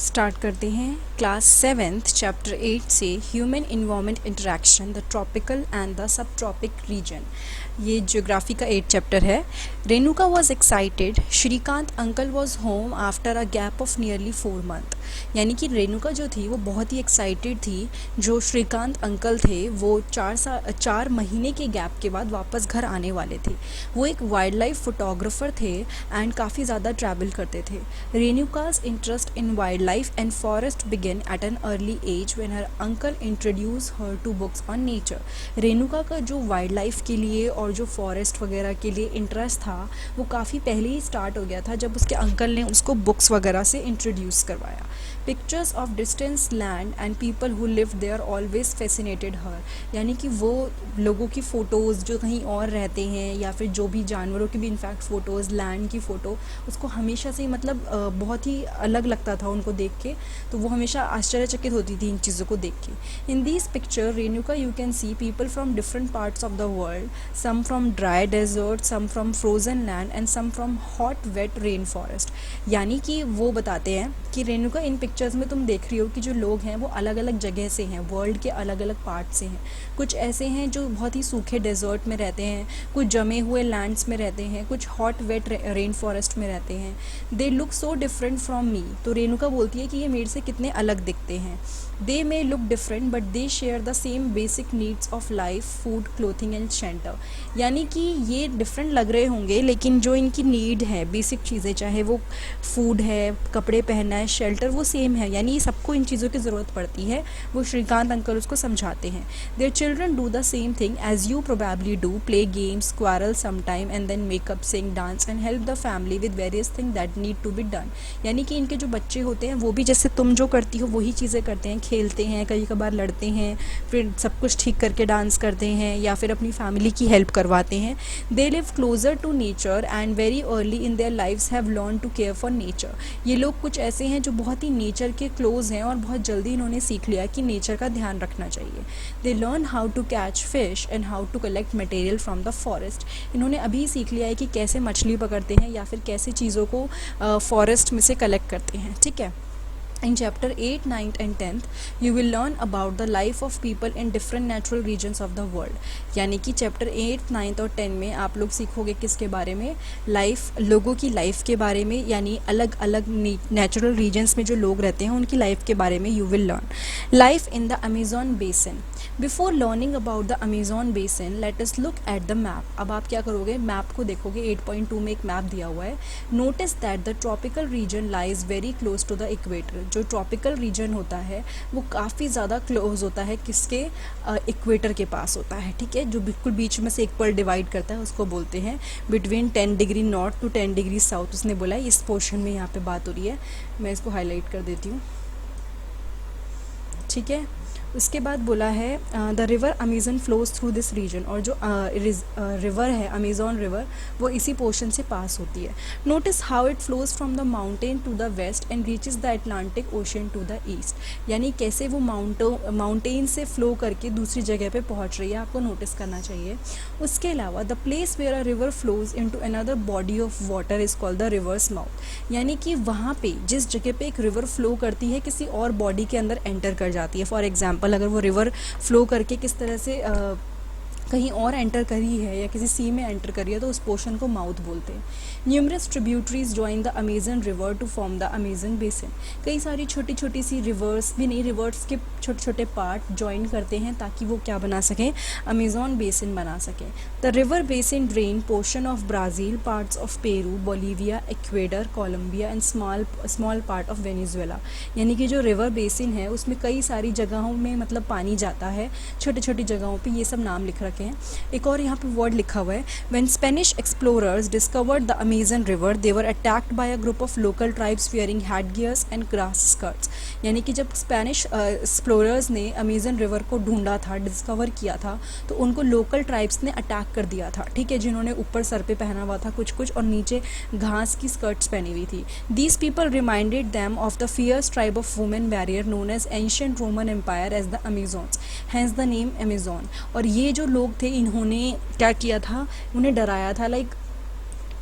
Start करते हैं class 7th chapter 8 से human environment interaction the tropical and the sub tropic region. ये geography का 8 चैप्टर है। Renuka was excited, Shrikant uncle was home after a gap of nearly 4 month. यानी कि रेणुका जो थी वो बहुत ही एक्साइटेड थी। जो श्रीकांत अंकल थे वो 4 महीने के गैप के बाद वापस घर आने वाले थे। वो एक वाइल्ड लाइफ फोटोग्राफर थे एंड काफ़ी ज़्यादा ट्रैवल करते थे। रेणुकाज इंटरेस्ट इन वाइल्ड life and forest began at an early age when her uncle introduced her to books on nature। Renuka का जो वाइल्ड लाइफ के लिए और जो फॉरेस्ट वगैरह के लिए इंटरेस्ट था वो काफ़ी पहले ही स्टार्ट हो गया था जब उसके अंकल ने उसको बुक्स वगैरह से इंट्रोड्यूस करवाया। Pictures of distance land and people who live there always fascinated her. यानी कि वो लोगों की फ़ोटोज़ जो कहीं और रहते हैं या फिर जो भी जानवरों की भी इनफैक्ट फ़ोटोज़, लैंड की फ़ोटो उसको हमेशा से मतलब बहुत ही अलग लगता था उनको देख के। तो वो हमेशा आश्चर्यचकित होती थी इन चीज़ों को देख के। In this picture Renuka you can see people from different parts of the world, some from dry desert, some from frozen land and some from hot wet rain forest. यानी कि वो बताते हैं कि रेणुका इन पिक्चर्स में तुम देख रही हो कि जो लोग हैं वो अलग अलग जगह से हैं, वर्ल्ड के अलग अलग पार्ट से हैं। कुछ ऐसे हैं जो बहुत ही सूखे डेजर्ट में रहते हैं, कुछ जमे हुए लैंड्स में रहते हैं, कुछ हॉट वेट रेन फॉरेस्ट में रहते हैं। They look so different from me. तो रेणुका बोलती है कि ये मेरे से कितने अलग दिखते हैं। They may look different but they share the same basic needs of life, food, clothing and shelter. यानी कि ये डिफरेंट लग रहे होंगे लेकिन जो इनकी नीड है, बेसिक चीज़ें, चाहे वो फूड है, कपड़े पहनना है, शेल्टर, वो सेम है। यानी सबको इन चीज़ों की ज़रूरत पड़ती है। वो श्रीकांत अंकल उसको समझाते हैं। Their children do the same thing as you probably do, play games, quarrel sometime and then make up, sing, dance and help the family with various thing that need to be done. यानी कि इनके जो बच्चे होते हैं वो भी जैसे तुम जो करती हो वही चीज़ें करते हैं, खेलते हैं, कई कबार लड़ते हैं, फिर सब कुछ ठीक करके डांस करते हैं या फिर अपनी फैमिली की हेल्प करवाते हैं। They live closer to nature and very early in their lives have learn to care for nature. ये लोग कुछ ऐसे हैं जो बहुत ही नेचर के क्लोज हैं और बहुत जल्दी इन्होंने सीख लिया कि नेचर का ध्यान रखना चाहिए। They learn how to catch fish and how to collect material from the forest. इन्होंने अभी सीख लिया है कि कैसे मछली पकड़ते हैं या फिर कैसे चीज़ों को फॉरेस्ट में से कलेक्ट करते हैं। ठीक है। In chapter 8, 9th and 10th, you will learn about the life of people in different natural regions of the world। यानी कि चैप्टर 8, 9th और 10 में आप लोग सीखोगे किसके बारे में? लाइफ, लोगों की लाइफ के बारे में, यानी अलग अलग नेचुरल रीजन्स में जो लोग रहते हैं उनकी लाइफ के बारे में you will learn. Life in the Amazon basin. Before learning about the Amazon basin let us look at the map. अब आप क्या करोगे? मैप को देखोगे। 8.2 में एक मैप दिया हुआ है। Notice that the tropical region lies very close to the equator. जो ट्रॉपिकल रीजन होता है वो काफ़ी ज़्यादा क्लोज होता है किसके? इक्वेटर के पास होता है। ठीक है। जो बिल्कुल बीच में से इक्वल डिवाइड करता है उसको बोलते हैं between 10 degree north to 10 degree south. उसने बोला है इस पोर्शन में यहाँ पे बात हो रही है। मैं इसको हाईलाइट कर देती हूँ। ठीक है। उसके बाद बोला है the river Amazon flows through this region. और जो रिवर है अमेजॉन रिवर वो इसी पोर्शन से पास होती है। Notice how it flows from the mountain to the west and reaches the Atlantic ocean to the east. यानी कैसे वो माउंटेन से फ्लो करके दूसरी जगह पे पहुंच रही है, आपको नोटिस करना चाहिए। उसके अलावा the place where a river flows into another body of water is called the river's mouth. यानी कि वहाँ पे जिस जगह पे एक रिवर फ्लो करती है किसी और बॉडी के अंदर एंटर कर जाती है। फॉर एग्जाम्पल अगर वो रिवर फ्लो करके किस तरह से कहीं और एंटर करी है या किसी सी में एंटर करी है तो उस पोर्शन को माउथ बोलते हैं। Numerous tributaries join the Amazon river to form the Amazon basin. कई सारी छोटी छोटी सी रिवर्स भी नहीं, रिवर्स के छोटे छोटे पार्ट ज्वाइन करते हैं ताकि वो क्या बना सकें? अमेजॉन बेसिन बना सकें। The river basin drain portion of Brazil, parts of Peru, Bolivia, Ecuador, Colombia and small part of Venezuela. यानी कि जो रिवर बेसिन है उसमें कई सारी जगहों में मतलब पानी जाता है, छोटी छोटी जगहों पे। ये सब नाम लिख रखे हैं। एक और यहाँ पे वर्ड लिखा हुआ है। When Spanish explorers discovered the Amazon river they were attacked by a group of local tribes wearing headgears and grass skirts. यानी कि जब स्पेनिश एक्सप्लोरर्स ने अमेजन रिवर को ढूंढा था, डिस्कवर किया था, तो उनको लोकल ट्राइब्स ने अटैक कर दिया था। ठीक है। जिन्होंने ऊपर सर पे पहना हुआ था कुछ कुछ और नीचे घास की स्कर्ट्स पहनी हुई थी। These people reminded them of the fierce tribe of women warrior known as ancient Roman empire as the Amazons, hence the name Amazon. और ये जो लोग थे इन्होंने क्या किया था? उन्हें डराया था। लाइक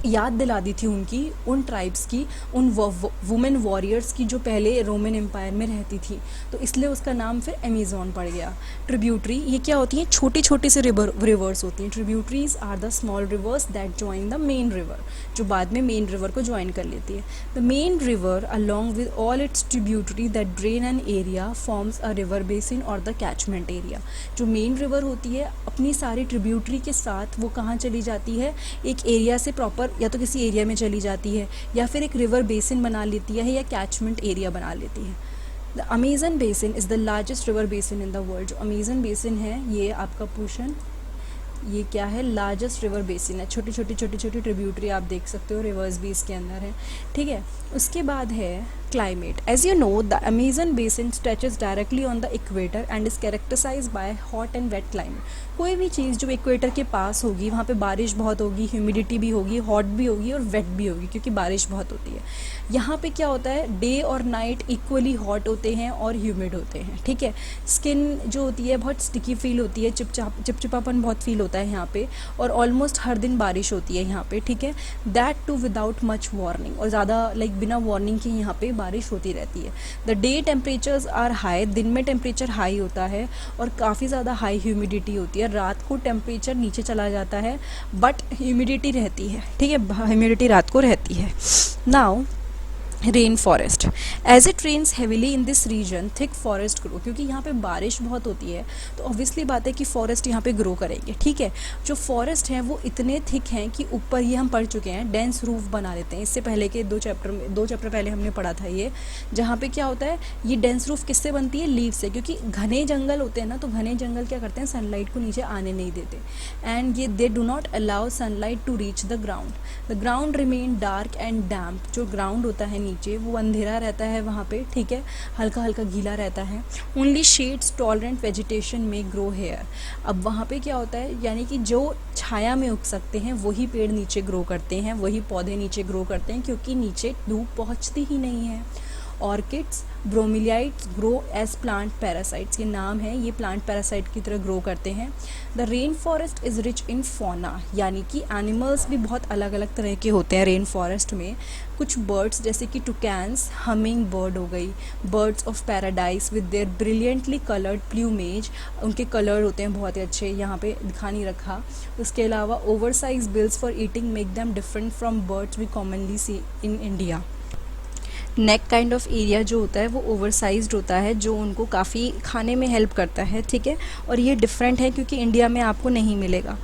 याद दिला दी थी उनकी, उन ट्राइब्स की, उन वुमेन वॉरियर्स की जो पहले रोमन एम्पायर में रहती थी, तो इसलिए उसका नाम फिर अमेज़ॉन पड़ गया। ट्रिब्यूटरी ये क्या होती हैं, छोटी छोटी सी रिवर्स होती हैं। Tributaries are the small rivers that join the main river, जो बाद में मेन रिवर को ज्वाइन कर लेती है। The main river along with all it's tributary that drain an area forms a river basin और द कैचमेंट एरिया। जो main river होती है अपनी सारी ट्रिब्यूटरी के साथ वो कहाँ चली जाती है, एक एरिया से प्रॉपर या तो किसी एरिया में चली जाती है या फिर एक रिवर बेसिन बना लेती है या कैचमेंट एरिया बना लेती है। The Amazon basin is the largest river basin in the world. जो अमेजन बेसिन है ये आपका पोर्शन, ये क्या है, लार्जेस्ट रिवर बेसिन है। छोटी छोटी ट्रिब्यूटरी आप देख सकते हो, रिवर्स भी इसके अंदर है, ठीक है। उसके बाद है climate. As you know the Amazon basin stretches directly on the equator and is characterized by hot and wet climate. कोई भी चीज़ जो इक्वेटर के पास होगी वहाँ पे बारिश बहुत होगी, ह्यूमिडिटी भी होगी, हॉट भी होगी और वेट भी होगी, क्योंकि बारिश बहुत होती है। यहाँ पे क्या होता है, डे और नाइट इक्वली हॉट होते हैं और ह्यूमिड होते हैं, ठीक है। स्किन जो होती है बहुत स्टिकी फील होती है, चिपचिपापन बहुत फील होता है यहाँ पे, और ऑलमोस्ट हर दिन बारिश होती है यहाँ पे, ठीक है। That too without much warning, और ज़्यादा बिना वार्निंग के यहाँ पे बारिश होती रहती है। The day temperatures are high, दिन में टेम्परेचर हाई होता है और काफ़ी ज़्यादा हाई ह्यूमिडिटी होती है। रात को टेम्परेचर नीचे चला जाता है बट ह्यूमिडिटी रहती है, ठीक है, ह्यूमिडिटी रात को रहती है। Now rain forest. As it rains heavily in this region thick forest grow, क्योंकि यहाँ पे बारिश बहुत होती है तो ऑब्वियसली बात है कि फॉरेस्ट यहाँ पे ग्रो करेंगे, ठीक है। जो फॉरेस्ट हैं वो इतने थिक हैं कि ऊपर ये हम पढ़ चुके हैं, डेंस रूफ बना लेते हैं। इससे पहले के दो चैप्टर पहले हमने पढ़ा था ये, जहाँ पे क्या होता है, ये डेंस रूफ किससे बनती है, लीव से, क्योंकि घने जंगल होते हैं ना, तो घने जंगल क्या करते हैं, सनलाइट को नीचे आने नहीं देते, एंड ये they do not allow sunlight to reach the ground. The ground remain dark and damp. जो ग्राउंड होता है नीचे वो अंधेरा रहता है वहाँ पे, ठीक है, हल्का हल्का गीला रहता है। ओनली शेड्स टॉलरेंट वेजिटेशन में ग्रो हेयर। अब वहाँ पे क्या होता है, यानी कि जो छाया में उग सकते हैं वही पेड़ नीचे ग्रो करते हैं, वही पौधे नीचे ग्रो करते हैं, क्योंकि नीचे धूप पहुँचती ही नहीं है। Orchids bromeliads grow as plant parasites, ये नाम है, ये प्लांट पैरासाइट की तरह ग्रो करते हैं। The rain forest is rich in fauna, यानी कि एनिमल्स भी बहुत अलग अलग तरह के होते हैं रेन फॉरेस्ट में। कुछ बर्ड्स जैसे कि टुकैंस, हमिंग बर्ड हो गई, birds of paradise with their brilliantly coloured plumage, उनके कलर होते हैं बहुत ही अच्छे, यहाँ पे दिखा नहीं रखा। उसके अलावा oversize bills for eating make them different from birds we commonly see in India. Neck kind of area जो होता है वो ओवरसाइज्ड होता है, जो उनको काफ़ी खाने में हेल्प करता है, ठीक है। और ये डिफरेंट है क्योंकि इंडिया में आपको नहीं मिलेगा,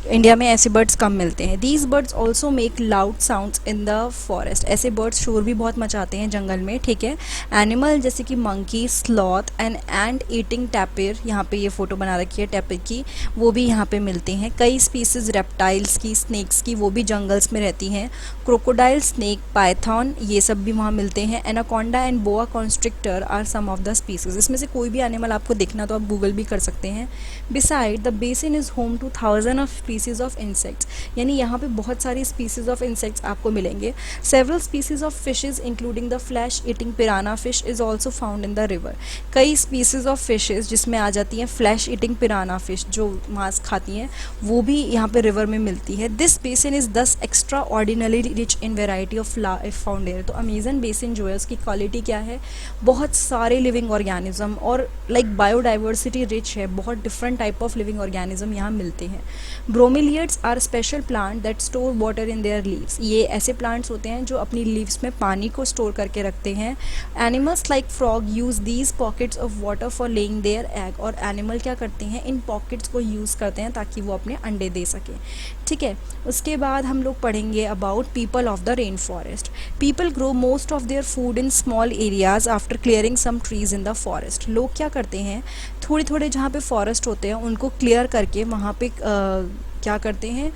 इंडिया में ऐसे बर्ड्स कम मिलते हैं। These birds also make loud sounds in the forest, ऐसे बर्ड्स शोर भी बहुत मचाते हैं जंगल में, ठीक है। एनिमल जैसे कि monkey, sloth and and eating tapir, यहाँ पे ये फोटो बना रखी है टैपिर की, वो भी यहाँ पे मिलते हैं। कई स्पीसीज रेप्टाइल्स की, स्नेक्स की, वो भी जंगल्स में रहती हैं। क्रोकोडाइल, स्नेक, पाइथन, ये सब भी वहाँ मिलते हैं। Anaconda and boa constrictor are some of the species. इसमें से कोई भी एनिमल आपको देखना तो आप गूगल भी कर सकते हैं। Beside the basin is home two thousand of species of insects, यानी यहाँ पे बहुत सारी स्पीसीज ऑफ इंसेक्ट्स आपको मिलेंगे। Several species of fishes including the flesh eating पिराना fish is also found in the river. कई स्पीसीज ऑफ फिशेज जिसमें आ जाती हैं फ्लैश ईटिंग पिराना फिश, जो मांस खाती हैं, वो भी यहाँ पे रिवर में मिलती है। This basin is thus extraordinary rich in variety of life found here. तो अमेजन बेसिन जो है उसकी क्वालिटी क्या है, बहुत सारे लिविंग ऑर्गेनिज्म और बायोडाइवर्सिटी रिच है, बहुत different type of living organism यहाँ मिलते हैं। Bromeliads are special plant that store water in their leaves, ये ऐसे प्लांट्स होते हैं जो अपनी लीव्स में पानी को स्टोर करके रखते हैं। Animals like frog use these pockets of water for laying their egg, और एनिमल क्या करते हैं, इन पॉकेट्स को यूज़ करते हैं ताकि वो अपने अंडे दे सकें, ठीक है। उसके बाद हम लोग पढ़ेंगे about people of the rain forest. People grow most of their food in small areas after clearing some trees in the forest. लोग क्या करते हैं, थोड़े थोड़े जहाँ पे फॉरेस्ट होते हैं उनको क्लियर करके वहाँ पे क्या करते हैं,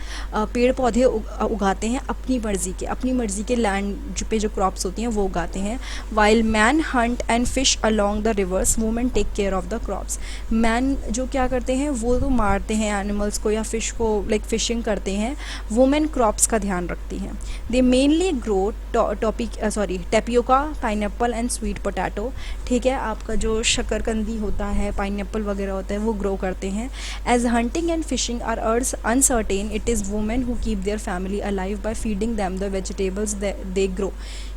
पेड़ पौधे उगाते हैं अपनी मर्ज़ी के लैंड पे जो क्रॉप्स होती हैं वो उगाते हैं। While man hunt and fish along the rivers, women take care of the crops. Man जो क्या करते हैं वो तो मारते हैं एनिमल्स को या फिश को, लाइक फिशिंग करते हैं, वुमेन क्रॉप्स का ध्यान रखती हैं। दे mainly grow tapioca, pineapple and sweet potato, ठीक है, आपका जो शकरकंदी होता है, पाइनएप्पल वगैरह होता है वो ग्रो करते हैं। As hunting and fishing are अर्स uncertain, it is women who keep their family alive by feeding them the vegetables they grow.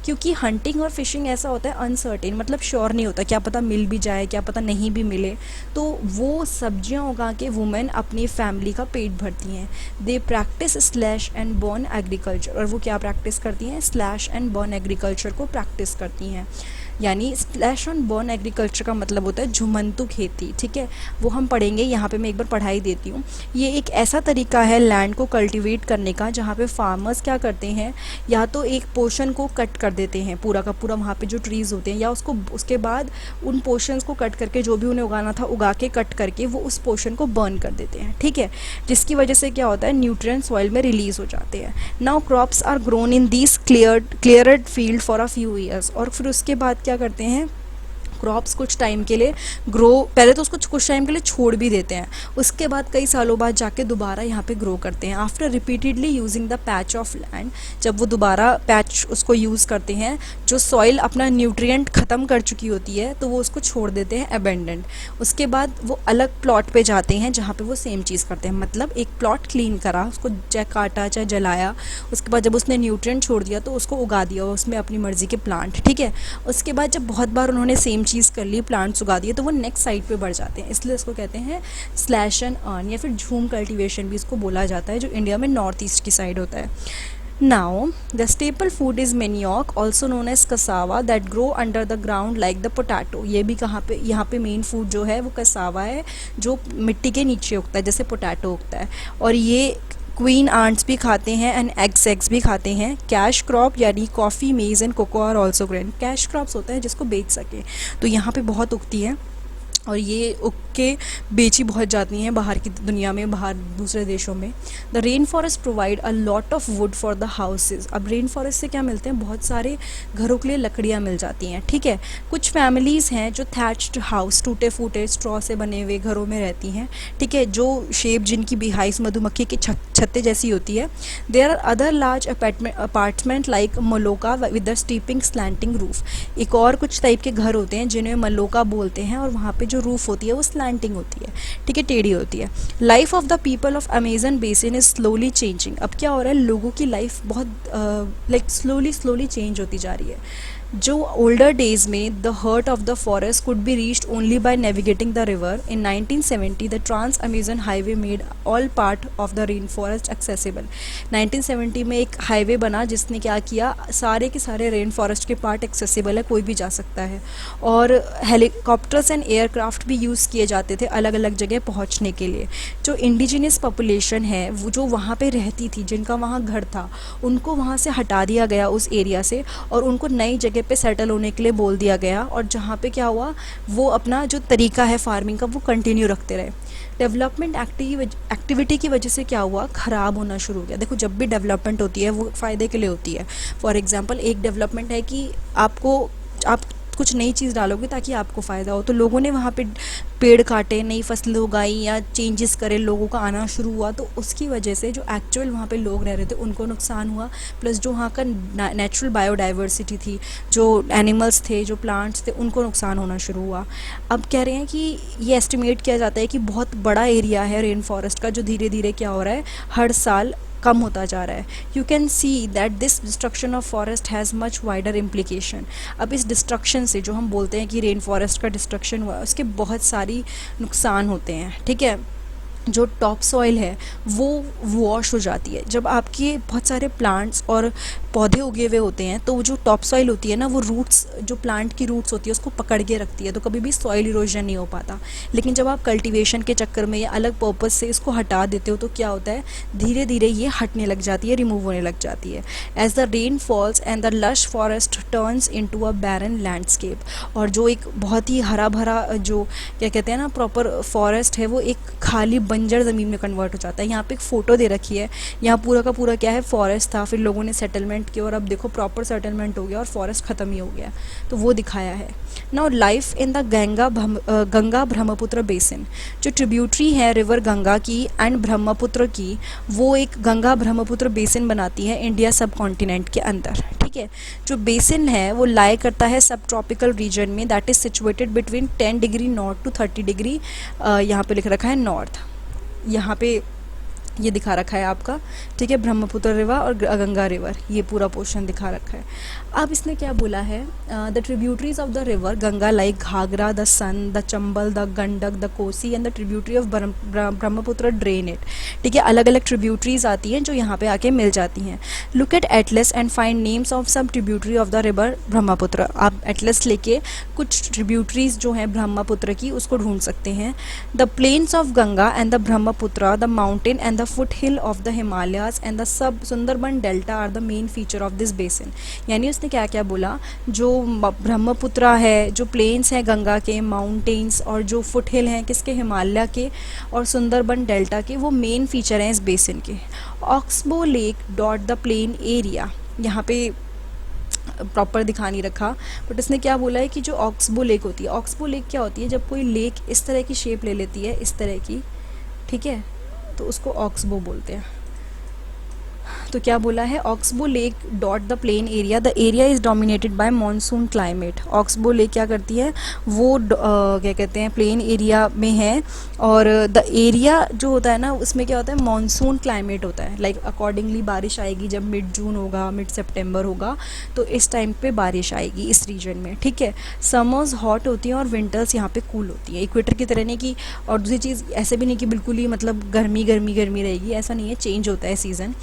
क्योंकि हंटिंग और फिशिंग ऐसा होता है अनसर्टेन, मतलब श्योर नहीं होता, क्या पता मिल भी जाए, क्या पता नहीं भी मिले, तो वो सब्जियां उगा के वुमेन अपनी फैमिली का पेट भरती हैं. They practice slash and burn agriculture, और वो क्या प्रैक्टिस करती हैं, स्लैश एंड बर्न एग्रीकल्चर को प्रैक्टिस करती हैं. यानी स्लैश एंड बर्न एग्रीकल्चर का मतलब होता है झुमंतु खेती. ठीक है, वो हम पढ़ेंगे, यहाँ पे मैं एक बार पढ़ाई देती हूँ. ये एक ऐसा तरीका है लैंड को कल्टीवेट करने का जहाँ पे फार्मर्स क्या करते हैं, या तो एक पोर्शन को कट कर देते हैं पूरा का पूरा, वहाँ पे जो ट्रीज़ होते हैं, या उसको उसके बाद उन पोर्शंस को कट करके जो भी उन्हें उगाना था उगा के कट करके वो उस पोर्शन को बर्न कर देते हैं. ठीक है, जिसकी वजह से क्या होता है, न्यूट्रिएंट सॉइल में रिलीज हो जाते हैं. Now crops are grown in these cleared field for a few years, और फिर उसके बाद क्या करते हैं, क्रॉप्स कुछ टाइम के लिए ग्रो, पहले तो उसको कुछ टाइम के लिए छोड़ भी देते हैं, उसके बाद कई सालों बाद जाके दोबारा यहाँ पे ग्रो करते हैं. After repeatedly using the patch of land, जब वो दोबारा पैच उसको यूज़ करते हैं, जो सॉइल अपना न्यूट्रिएंट ख़त्म कर चुकी होती है तो वो उसको छोड़ देते हैं अबेंडेंट. उसके बाद वो अलग प्लॉट पे जाते हैं जहाँ पे वो सेम चीज़ करते हैं. मतलब एक प्लॉट क्लीन करा, उसको चाहे काटा चाहे जलाया, उसके बाद जब उसने न्यूट्रिएंट छोड़ दिया तो उसको उगा दिया उसमें अपनी मर्ज़ी के प्लांट. ठीक है, उसके बाद जब बहुत बार उन्होंने सेम चीज़ कर ली, प्लांट्स उगा दिए, तो वो नेक्स्ट साइड पे बढ़ जाते हैं. इसलिए इसको कहते हैं स्लैश एंड अर्न, या फिर झूम कल्टीवेशन भी इसको बोला जाता है, जो इंडिया में नॉर्थ ईस्ट की साइड होता है. Now, the staple food is manioc, also known as cassava, that grow under the ground like the potato. ये भी कहाँ पे, यहाँ पे मेन फूड जो है वो कसावा है, जो मिट्टी के नीचे उगता है जैसे पोटैटो उगता है. और ये क्वीन आंट्स भी खाते हैं एंड एग्स भी खाते हैं. कैश क्रॉप यानी coffee, maize and cocoa are also grown. Cash crops होता है जिसको बेच सके, तो यहाँ पे बहुत उगती है और ये उग के बेची बहुत जाती हैं बाहर की दुनिया में, बाहर दूसरे देशों में. The rain forest provide a lot of would for the houses. अब रेन फॉरेस्ट से क्या मिलते हैं, बहुत सारे घरों के लिए लकड़ियाँ मिल जाती हैं. ठीक है, कुछ फैमिलीज़ हैं जो थैच्ड हाउस, टूटे फूटे स्ट्रॉ से बने हुए घरों में रहती हैं. ठीक है, जो शेप जिनकी बिहाइस मधुमक्खी की छत्ते जैसी होती है. There are other large apartment like maloca with the steeping slanting roof. एक और कुछ टाइप के घर होते हैं जिन्हें मलोका बोलते हैं, और वहाँ पे जो रूफ होती है वो स्लैंटिंग होती है. ठीक है, टेढ़ी होती है. Life of the people of Amazon basin is slowly changing. अब क्या हो रहा है, लोगों की लाइफ बहुत स्लोली चेंज होती जा रही है. जो ओल्डर डेज में the heart of the forest could be reached only by navigating the river. In 1970 the trans Amazon highway made all part of the rain forest accessible. 1970 में एक highway बना जिसने क्या किया, सारे के सारे रेन फॉरेस्ट के पार्ट एक्सेसिबल है, कोई भी जा सकता है. और हेलीकॉप्टर्स एंड एयरक्राफ्ट भी यूज़ किए जाते थे अलग अलग जगह पहुंचने के लिए. जो इंडिजिनियस पॉपुलेशन है, वो जो वहाँ पे रहती थी, जिनका वहाँ घर था, उनको वहाँ से हटा दिया गया उस एरिया से, और उनको नई जगह पे सेटल होने के लिए बोल दिया गया. और जहाँ पे क्या हुआ, वो अपना जो तरीका है फार्मिंग का वो कंटिन्यू रखते रहे. डेवलपमेंट एक्टिविटी की वजह से क्या हुआ, ख़राब होना शुरू हो गया. देखो, जब भी डेवलपमेंट होती है वो फ़ायदे के लिए होती है. फॉर एग्जांपल, एक डेवलपमेंट है कि आप कुछ नई चीज़ डालोगे ताकि आपको फ़ायदा हो. तो लोगों ने वहाँ पे पेड़ काटे, नई फसलें उगाई या चेंजेस करे, लोगों का आना शुरू हुआ, तो उसकी वजह से जो एक्चुअल वहाँ पे लोग रह रहे थे उनको नुकसान हुआ. प्लस जो वहाँ का नेचुरल बायोडाइवर्सिटी थी, जो एनिमल्स थे, जो प्लांट्स थे, उनको नुकसान होना शुरू हुआ. अब कह रहे हैं कि ये एस्टिमेट किया जाता है कि बहुत बड़ा एरिया है रेन फॉरेस्ट का, जो धीरे धीरे क्या हो रहा है, हर साल कम होता जा रहा है. You can see that this destruction of forest has much wider implication. अब इस डिस्ट्रक्शन से, जो हम बोलते हैं कि रेन फॉरेस्ट का डिस्ट्रक्शन हुआ, उसके बहुत सारी नुकसान होते हैं. ठीक है, जो टॉप सॉइल है वो वॉश हो जाती है. जब आपके बहुत सारे प्लांट्स और पौधे उगे हुए होते हैं, तो जो टॉप सॉइल होती है ना, वो रूट्स, जो प्लांट की रूट्स होती है उसको पकड़ के रखती है, तो कभी भी सॉइल इरोजन नहीं हो पाता. लेकिन जब आप कल्टीवेशन के चक्कर में या अलग पर्पस से इसको हटा देते हो, तो क्या होता है, धीरे धीरे ये हटने लग जाती है, रिमूव होने लग जाती है. As the rain falls and the lush forest turns into a barren landscape. और जो एक बहुत ही हरा भरा, जो क्या कहते हैं ना, प्रॉपर फॉरेस्ट है, वो एक खाली बंजर ज़मीन में कन्वर्ट हो जाता है. यहाँ पे एक फ़ोटो दे रखी है, यहाँ पूरा का पूरा क्या है, फॉरेस्ट था, फिर लोगों ने सेटलमेंट किया और अब देखो प्रॉपर सेटलमेंट हो गया और फॉरेस्ट ख़त्म ही हो गया. तो वो दिखाया है. Now life in the Ganga Brahmaputra basin, जो ट्रिब्यूटरी है रिवर गंगा की एंड ब्रह्मपुत्र की, वो एक गंगा ब्रह्मपुत्र बेसिन बनाती है इंडिया सब कॉन्टिनेंट के अंदर. ठीक है, जो बेसिन है वो लाई करता है सब ट्रॉपिकल रीजन में, that is situated between 10 degree north to 30 degree, यहाँ पे लिख रखा है नॉर्थ. यहाँ पे ये दिखा रखा है आपका, ठीक है, ब्रह्मपुत्र रिवर और गंगा रिवर, ये पूरा पोर्शन दिखा रखा है। अब इसने क्या बोला है, the tributaries of the river Ganga like Ghaghra, the Son, the Chambal, the Gandak, the Kosi and the tributary of Brahmaputra drain it, ठीक है, अलग अलग ट्रिब्यूटरीज आती हैं जो यहाँ पे आके मिल जाती हैं। Look at atlas and find names of some tributary of the river Brahmaputra, आप एटलस लेके कुछ ट्रिब्यूटरीज जो हैं ब्रह्मपुत्र की उसको ढूंढ सकते हैं। The plains of Ganga and the Brahmaputra, the mountain and the foothill of the Himalayas and the sub Sundarban Delta are the main feature of this basin। यानी उसने क्या क्या बोला, जो ब्रह्मपुत्र है, जो प्लेन्स हैं गंगा के, माउंटेन्स और जो फुटहिल हैं किसके, हिमालय के और सुंदरबन डेल्टा के, वो मेन फीचर हैं इस बेसिन के। Oxbow lake dot the plain area, यहाँ पे प्रॉपर दिखा नहीं रखा, बट इसने क्या बोला है कि जो ऑक्सबो लेक होती है, ऑक्सबो लेक क्या होती है, जब कोई लेक इस तरह की शेप ले लेती है, इस तरह की, ठीक है, तो उसको ऑक्सबो बोलते हैं। तो क्या बोला है, oxbow lake dot the plain area, the area is dominated by monsoon climate. Oxbow lake क्या करती है, वो क्या कहते हैं, प्लेन एरिया में है, और द एरिया जो होता है ना उसमें क्या होता है, मॉनसून क्लाइमेट होता है, लाइक अकॉर्डिंगली बारिश आएगी जब मिड जून होगा, मिड सितंबर होगा, तो इस टाइम पे बारिश आएगी इस रीजन में, ठीक है। समर्स हॉट होती हैं और विंटर्स यहाँ पे कूल होती हैं, इक्वेटर की तरह नहीं कि, और दूसरी चीज़ ऐसे भी नहीं कि बिल्कुल ही मतलब गर्मी गर्मी गर्मी रहेगी, ऐसा नहीं है, चेंज होता है सीज़न।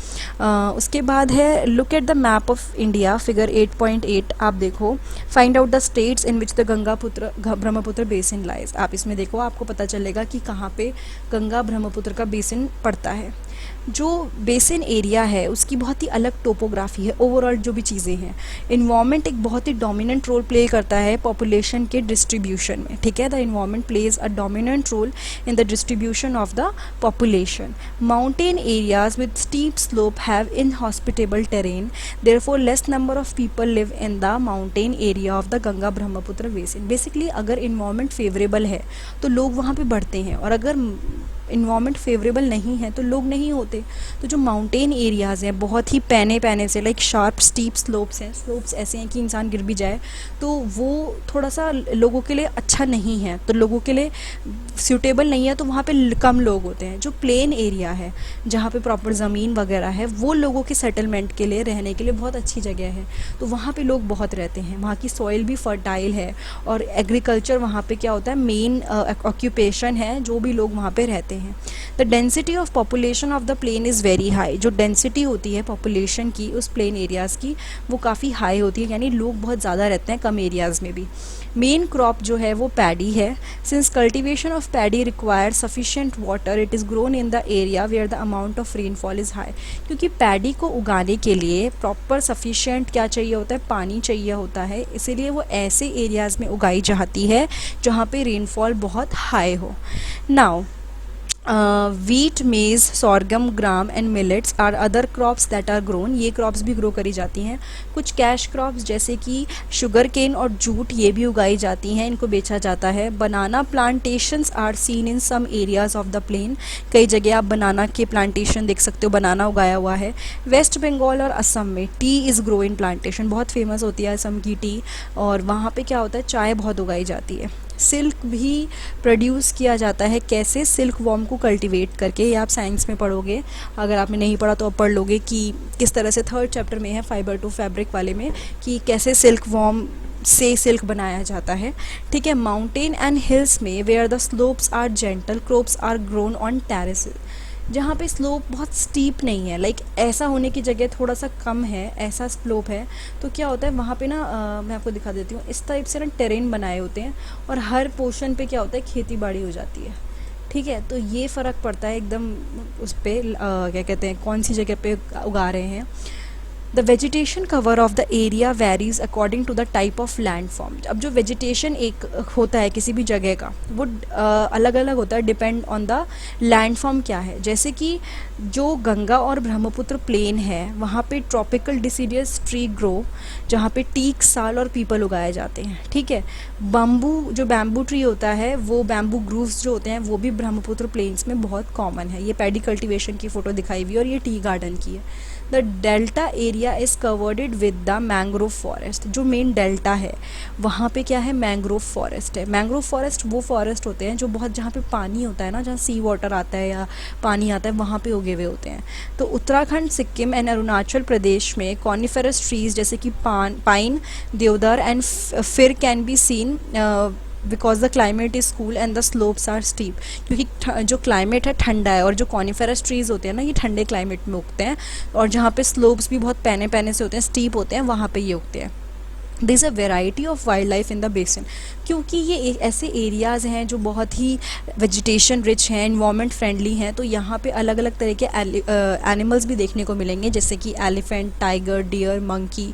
उसके बाद है look at the map of India, figure 8.8, आप देखो, find out the states in which the Brahmaputra basin lies. आप इसमें देखो, आपको पता चलेगा कि कहाँ पे गंगा ब्रह्मपुत्र का बेसिन पड़ता है। जो बेसिन एरिया है उसकी बहुत ही अलग टोपोग्राफी है, ओवरऑल जो भी चीज़ें हैं, इन्वायरमेंट एक बहुत ही डोमिनेंट रोल प्ले करता है पॉपुलेशन के डिस्ट्रीब्यूशन में, ठीक है। The environment plays a dominant role in the distribution of the population. Mountain areas with steep slope have inhospitable terrain, therefore less number of people live in the mountain area of the Ganga Brahmaputra basin. Basically अगर environment favourable है तो लोग वहाँ पे बढ़ते हैं, और अगर इन्वायरमेंट फेवरेबल नहीं है तो लोग नहीं होते। तो जो माउंटेन एरियाज़ हैं, बहुत ही पैने से, लाइक शार्प स्टीप स्लोप्स हैं, स्लोप्स ऐसे हैं कि इंसान गिर भी जाए, तो वो थोड़ा सा लोगों के लिए अच्छा नहीं है, तो लोगों के लिए सूटेबल नहीं है, तो वहाँ पे कम लोग होते हैं। जो प्लेन एरिया है जहाँ पे प्रॉपर ज़मीन वगैरह है, वो लोगों के सेटलमेंट के लिए, रहने के लिए बहुत अच्छी जगह है, तो वहाँ पे लोग बहुत रहते हैं, वहाँ की सॉइल भी फर्टाइल है, और एग्रीकल्चर वहाँ पे क्या होता है, मेन ऑक्यूपेशन है, जो भी लोग वहाँ पे रहते हैं। The density of population of the plain is very high, जो डेंसिटी होती है पॉपुलेशन की उस प्लेन एरियाज़ की, वो काफ़ी हाई होती है, यानी लोग बहुत ज़्यादा रहते हैं कम एरियाज़ में भी। मेन क्रॉप जो है वो पैडी है। Since cultivation of paddy require sufficient water, it is grown in the area where the amount of rainfall is high. क्योंकि पैडी को उगाने के लिए प्रॉपर सफिशिएंट क्या चाहिए होता है, पानी चाहिए होता है, इसीलिए वो ऐसे एरियाज़ में उगाई जाती है जहाँ पे रेनफॉल बहुत हाई हो। Now wheat, maize, sorghum, gram and millets are other crops that are grown। ये क्रॉप्स भी ग्रो करी जाती हैं। कुछ कैश क्रॉप्स जैसे कि शुगर केन और जूट, ये भी उगाई जाती हैं, इनको बेचा जाता है। Banana plantations are seen in some areas of the plain, कई जगह आप बनाना के प्लांटेशन देख सकते हो, बनाना उगाया हुआ है। वेस्ट बंगाल और असम में T is grow in plantation, बहुत फेमस होती है असम की टी, और वहाँ पे क्या होता है, चाय बहुत उगाई जाती है। सिल्क भी प्रोड्यूस किया जाता है, कैसे, सिल्क वॉर्म को कल्टीवेट करके, ये आप साइंस में पढ़ोगे, अगर आपने नहीं पढ़ा तो आप पढ़ लोगे कि किस तरह से, 3rd चैप्टर में है फाइबर टू फैब्रिक वाले में, कि कैसे सिल्क वॉर्म से सिल्क बनाया जाता है, ठीक है। माउंटेन एंड हिल्स में where the slopes are gentle, crops are grown on terraces, जहाँ पे स्लोप बहुत स्टीप नहीं है, लाइक ऐसा होने की जगह थोड़ा सा कम है, ऐसा स्लोप है, तो क्या होता है वहाँ पे ना, मैं आपको दिखा देती हूँ, इस टाइप से ना टेरेन बनाए होते हैं, और हर पोर्शन पे क्या होता है, खेती बाड़ी हो जाती है, ठीक है। तो ये फ़र्क पड़ता है एकदम उस पर, क्या कहते हैं, कौन सी जगह पे उगा रहे हैं। The vegetation cover of the area varies according to the type of land form. अब जो वेजिटेशन एक होता है किसी भी जगह का, वो अलग अलग होता है, depend on the land form क्या है। जैसे कि जो गंगा और ब्रह्मपुत्र प्लेन है, वहाँ पे ट्रॉपिकल डिसीडियस ट्री ग्रो, जहाँ पे टीक, साल और पीपल उगाए जाते हैं, ठीक है। बम्बू, जो बैम्बू ट्री होता है, वो बैम्बू ग्रूव्स जो होते हैं, वो भी ब्रह्मपुत्र प्लेन्स में बहुत कॉमन है। ये पैडी कल्टीवेशन की फ़ोटो दिखाई हुई है, और ये टी गार्डन की है। The delta area is covered with the mangrove forest. जो मेन डेल्टा है वहाँ पे क्या है, मैंग्रोव फॉरेस्ट है। मैंग्रोव फॉरेस्ट वो फॉरेस्ट होते हैं जो बहुत, जहाँ पे पानी होता है ना, जहाँ सी वाटर आता है या पानी आता है, वहाँ पे उगे हुए होते हैं। तो उत्तराखंड, सिक्किम एंड अरुणाचल प्रदेश में कॉनिफेरस ट्रीज जैसे कि pine, deodar and fir can be seen because the climate is cool and the slopes are steep. क्योंकि जो क्लाइमेट है ठंडा है, और जो कॉनिफेरस ट्रीज़ होते हैं ना, ये ठंडे क्लाइमेट में उगते हैं, और जहाँ पे स्लोप्स भी बहुत पैने पैने से होते हैं, स्टीप होते हैं, वहाँ पे ये उगते हैं। This is a variety of wild life in the basin. क्योंकि ये ऐसे एरियाज़ हैं जो बहुत ही वेजिटेशन रिच हैं, इन्वामेंट फ्रेंडली हैं, तो यहाँ पे अलग अलग तरह के एनिमल्स भी देखने को मिलेंगे, जैसे कि elephant, tiger, deer, monkey.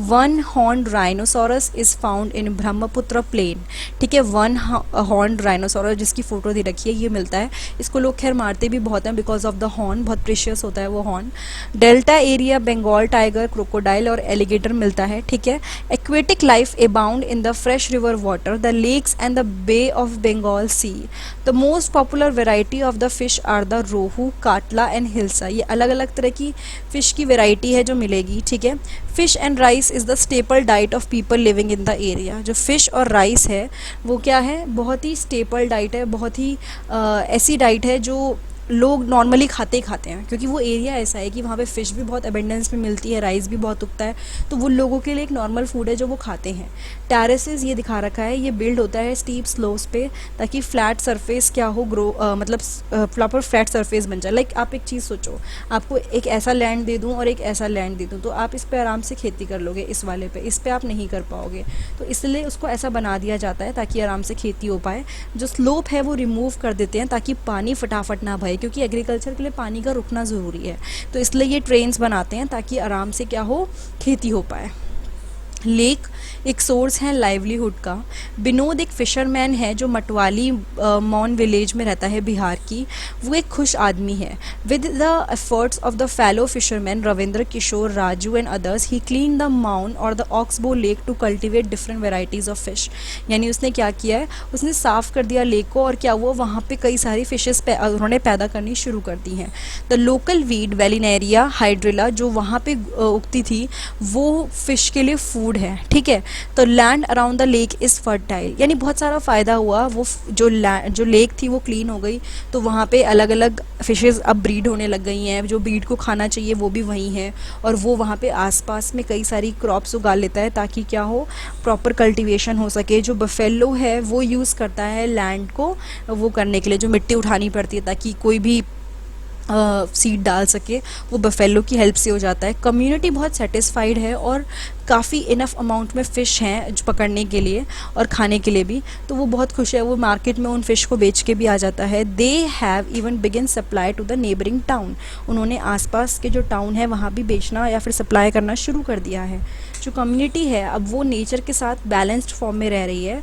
One horned rhinoceros is found in Brahmaputra plain. ठीक है, वन हॉर्न्ड राइनोसोरस जिसकी फ़ोटो दे रखी है, ये मिलता है। इसको लोग खैर मारते भी बहुत हैं बिकॉज ऑफ द हॉर्न, बहुत प्रेशियस होता है वो horn. Delta area Bengal tiger, crocodile और एलिगेटर मिलता है। ठीक है, aquatic life abound in the fresh river water, the lakes and the Bay of Bengal Sea. The most popular variety of the fish are the rohu, katla and hilsa. ये अलग अलग तरह की फिश की वेराइटी है जो मिलेगी। ठीक है, fish and rice is the staple diet of people living in the area. जो फिश और राइस है वो क्या है, बहुत ही स्टेपल डाइट है, बहुत ही ऐसी डाइट है जो लोग नॉर्मली खाते ही खाते हैं, क्योंकि वो एरिया ऐसा है कि वहाँ पे फ़िश भी बहुत अबेंडेंस में मिलती है, राइस भी बहुत उगता है, तो वो लोगों के लिए एक नॉर्मल फूड है जो वो खाते हैं। टेरेसेस ये दिखा रखा है, ये बिल्ड होता है स्टीप स्लोप्स पे, ताकि फ्लैट सरफेस क्या हो, मतलब प्रॉपर फ्लैट सरफेस बन जाए। लाइक आप एक चीज़ सोचो, आपको एक ऐसा लैंड दे दूँ और एक ऐसा लैंड दे दूँ, तो आप इस पर आराम से खेती कर लोगे, इस वाले पे, इस पर आप नहीं कर पाओगे। तो इसलिए उसको ऐसा बना दिया जाता है ताकि आराम से खेती हो पाए। जो स्लोप है वो रिमूव कर देते हैं ताकि पानी फटाफट ना बहे, क्योंकि एग्रीकल्चर के लिए पानी का रुकना ज़रूरी है। तो इसलिए ये ट्रेन्स बनाते हैं ताकि आराम से क्या हो, खेती हो पाए। लेक एक सोर्स है लाइवलीहुड का। विनोद एक फ़िशरमैन है जो मटवाली मॉन विलेज में रहता है, बिहार की। वो एक खुश आदमी है। With the efforts of the fellow fisherman Ravindra Kishore, Raju and others, he clean the maun or the oxbow lake to cultivate different varieties of fish. यानी उसने क्या किया है, उसने साफ़ कर दिया लेक को, और क्या हुआ, वहाँ पे कई सारी फिशेस उन्होंने पैदा करनी शुरू कर दी हैं। The local weed vallisneria hydrilla जो वहाँ पे उगती थी, वो फिश के लिए फूड है। ठीक है, तो land around the lake is fertile, यानी बहुत सारा फ़ायदा हुआ। वो जो लेक थी वो क्लीन हो गई, तो वहाँ पे अलग अलग फिशेस अब ब्रीड होने लग गई हैं। जो ब्रीड को खाना चाहिए वो भी वहीं है, और वो वहाँ पे आसपास में कई सारी क्रॉप्स उगा लेता है ताकि क्या हो, प्रॉपर कल्टीवेशन हो सके। जो बफेलो है वो यूज़ करता है लैंड को वो करने के लिए, जो मिट्टी उठानी पड़ती है ताकि कोई भी सीड डाल सके, वो बफेलो की हेल्प से हो जाता है। कम्युनिटी बहुत सेटिस्फाइड है और काफ़ी इनफ अमाउंट में फ़िश हैं जो पकड़ने के लिए और खाने के लिए भी, तो वो बहुत खुश है। वो मार्केट में उन फ़िश को बेच के भी आ जाता है। They have even begin supply to the neighbouring town. उन्होंने आसपास के जो टाउन है वहाँ भी बेचना या फिर सप्लाई करना शुरू कर दिया है। जो कम्युनिटी है अब वो नेचर के साथ बैलेंस्ड फॉर्म में रह रही है।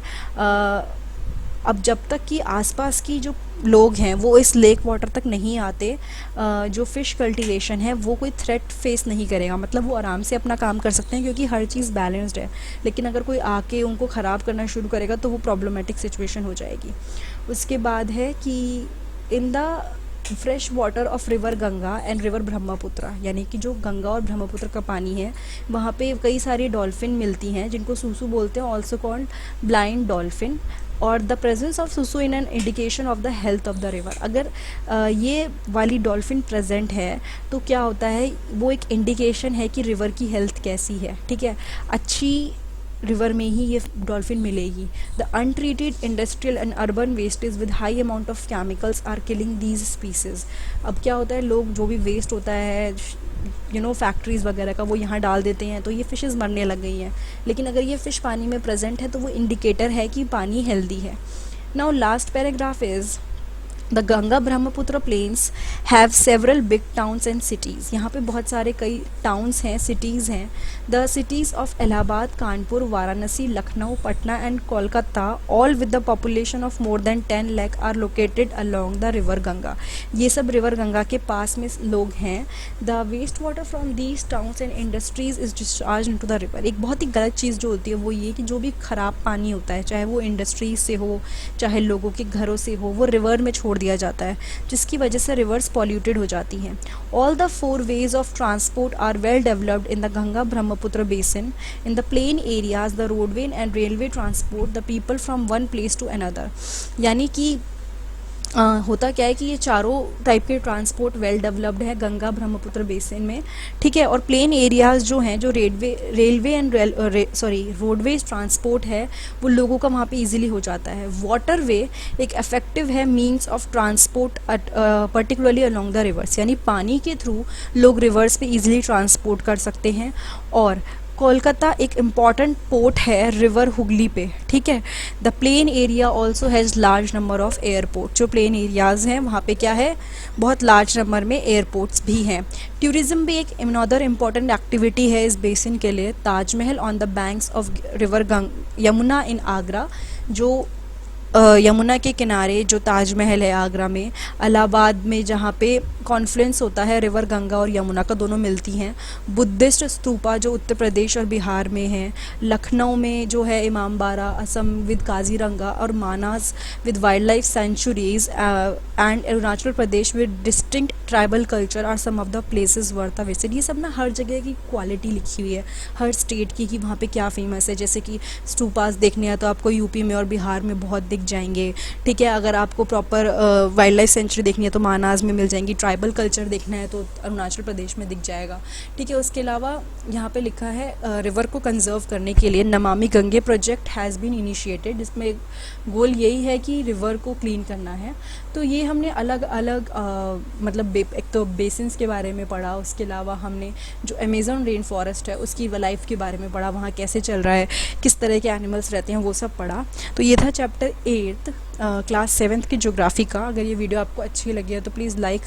अब जब तक कि आसपास की जो लोग हैं वो इस लेक वाटर तक नहीं आते, जो फ़िश कल्टीवेशन है वो कोई थ्रेट फेस नहीं करेगा, मतलब वो आराम से अपना काम कर सकते हैं क्योंकि हर चीज़ बैलेंस्ड है। लेकिन अगर कोई आके उनको ख़राब करना शुरू करेगा तो वो प्रॉब्लमेटिक सिचुएशन हो जाएगी। उसके बाद है कि in the fresh water of river Ganga and river Brahmaputra, यानी कि जो गंगा और ब्रह्मपुत्र का पानी है वहाँ पे कई सारी डॉल्फिन मिलती हैं जिनको सूसू बोलते हैं, ऑल्सो कॉल्ड ब्लाइंड डॉल्फिन। और द प्रेजेंस ऑफ सुसु in an indication of the health of the river. अगर ये वाली डॉल्फिन प्रेजेंट है तो क्या होता है, वो एक इंडिकेशन है कि रिवर की हेल्थ कैसी है। ठीक है, अच्छी रिवर में ही ये डॉल्फिन मिलेगी। The untreated industrial and urban wastage with high amount of chemicals are killing these species. अब क्या होता है, लोग जो भी वेस्ट होता है फैक्ट्रीज़ वगैरह का वो यहाँ डाल देते हैं, तो ये फ़िशेज़ मरने लग गई हैं। लेकिन अगर ये फ़िश पानी में प्रेजेंट है तो वो इंडिकेटर है कि पानी हेल्दी है। Now last paragraph is the Ganga Brahmaputra plains have several big towns and cities. यहाँ पे बहुत सारे कई टाउन्स हैं, सिटीज़ हैं। The cities of Allahabad, Kanpur, Varanasi, Lucknow, Patna and Kolkata, all with the population of more than 10 lakh are located along the river Ganga. ये सब रिवर गंगा के पास में लोग हैं। The waste water from these towns and industries is discharge into the river. एक बहुत ही गलत चीज़ जो होती है वो ये कि जो भी ख़राब पानी होता है, चाहे वो इंडस्ट्रीज से हो चाहे लोगों के घरों से हो, वो रिवर में छोड़ छोड़ दिया जाता है, जिसकी वजह से रिवर्स पॉल्यूटेड हो जाती हैं। All the 4 ways of transport are well developed in the Ganga Brahmaputra basin. In the plain areas the roadway and railway transport the people from one place to another. यानी कि होता क्या है कि ये चारों टाइप के ट्रांसपोर्ट वेल डेवलप्ड है गंगा ब्रह्मपुत्र बेसिन में, ठीक है। और प्लेन एरियाज़ जो हैं, जो रेलवे एंड रोडवेज ट्रांसपोर्ट है, वो लोगों का वहाँ पे इजीली हो जाता है। वाटरवे एक इफेक्टिव है means of transport particularly along the reverse, यानी पानी के थ्रू लोग रिवर्स पे इजीली ट्रांसपोर्ट कर सकते हैं। और कोलकाता एक इम्पॉर्टेंट पोर्ट है रिवर हुगली पे, ठीक है। The plain area also has large number of airport. जो प्लेन एरियाज़ हैं वहाँ पे क्या है, बहुत लार्ज नंबर में एयरपोर्ट्स भी हैं। टूरिज़्म भी एक अनदर इम्पॉर्टेंट एक्टिविटी है इस बेसिन के लिए। Taj Mahal on the banks of river Yamuna in Agra, जो यमुना के किनारे जो ताजमहल है आगरा में, इलाहाबाद में जहाँ पे कॉन्फ्लुएंस होता है रिवर गंगा और यमुना का, दोनों मिलती हैं। बुद्धिस्ट स्तूपा जो उत्तर प्रदेश और बिहार में हैं। लखनऊ में जो है इमामबाड़ा, असम विद काजीरंगा, और Manas with wild life sanctuaries, and Arunachal Pradesh with distinct tribal culture are some of the places worth a visit. ये सब ना हर जगह की क्वालिटी लिखी हुई है, हर स्टेट की, कि वहाँ पे क्या फेमस है। जैसे कि स्तूपास देखने हैं तो आपको यूपी में और बिहार में बहुत दिख जाएंगे, ठीक है। अगर आपको प्रॉपर वाइल्ड लाइफ सेंचुरी देखनी है तो मानास में मिल जाएंगी। ट्राइबल कल्चर देखना है तो अरुणाचल प्रदेश में दिख जाएगा, ठीक है। उसके अलावा यहाँ पे लिखा है रिवर को कंजर्व करने के लिए Namami Gange project has been initiated, जिसमें गोल यही है कि रिवर को क्लीन करना है। तो ये हमने अलग अलग मतलब एक तो बेसिन्स के बारे में पढ़ा, उसके अलावा हमने जो अमेज़न रेन फॉरेस्ट है उसकी लाइफ के बारे में पढ़ा, वहाँ कैसे चल रहा है, किस तरह के एनिमल्स रहते हैं, वो सब पढ़ा। तो ये था चैप्टर 8 क्लास 7th की ज्योग्राफी का। अगर ये वीडियो आपको अच्छी लगी है तो प्लीज़ लाइक